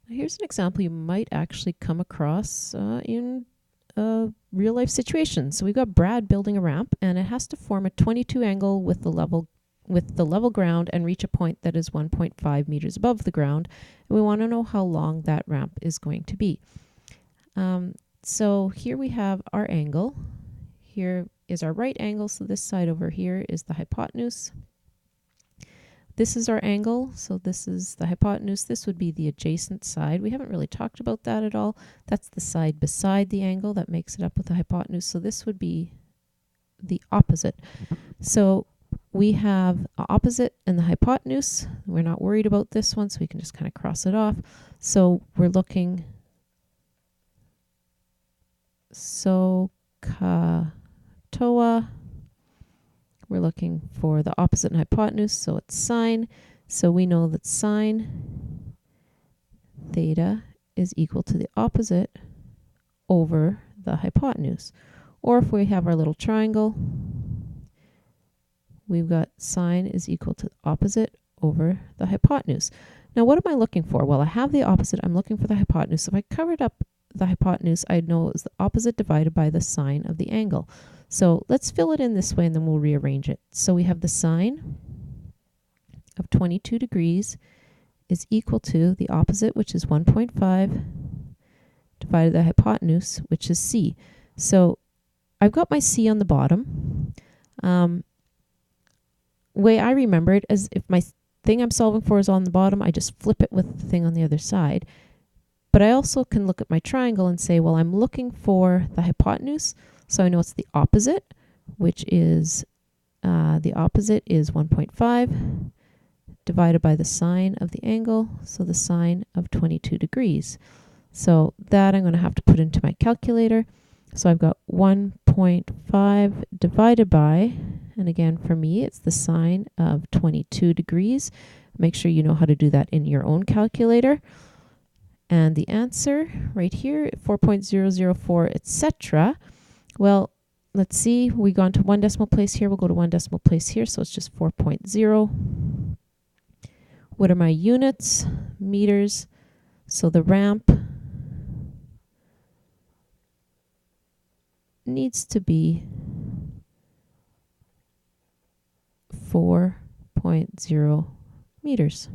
Here's an example you might actually come across in a real life situation. So we've got Brad building a ramp, and it has to form a 22 angle with the level ground and reach a point that is 1.5 meters above the ground. And we want to know how long that ramp is going to be. So here we have our angle. Here is our right angle. So this side over here is the hypotenuse. This is our angle, so this is the hypotenuse. This would be the adjacent side. We haven't really talked about that at all. That's the side beside the angle that makes it up with the hypotenuse. So this would be the opposite. So we have the opposite and the hypotenuse. We're not worried about this one, so we can just kind of cross it off. So we're looking SOHCAHTOA. We're looking for the opposite and hypotenuse, so it's sine. So we know that sine theta is equal to the opposite over the hypotenuse. Or if we have our little triangle, we've got sine is equal to the opposite over the hypotenuse. Now what am I looking for? Well, I have the opposite. I'm looking for the hypotenuse. If I covered up the hypotenuse, I'd know it was the opposite divided by the sine of the angle. So let's fill it in this way and then we'll rearrange it. So we have the sine of 22 degrees is equal to the opposite, which is 1.5, divided by the hypotenuse, which is c. So I've got my c on the bottom. Way I remember it is if my thing I'm solving for is on the bottom, I just flip it with the thing on the other side. But I also can look at my triangle and say, well, I'm looking for the hypotenuse, so I know it's the opposite, which is the opposite is 1.5 divided by the sine of the angle, so the sine of 22 degrees. So that I'm going to have to put into my calculator. So I've got 1.5 divided by, and again for me it's the sine of 22 degrees. Make sure you know how to do that in your own calculator. And the answer right here, 4.004, etc. Well, let's see, we've gone to one decimal place here, we'll go to one decimal place here, so it's just 4.0. What are my units? Meters. So the ramp needs to be 4.0 meters.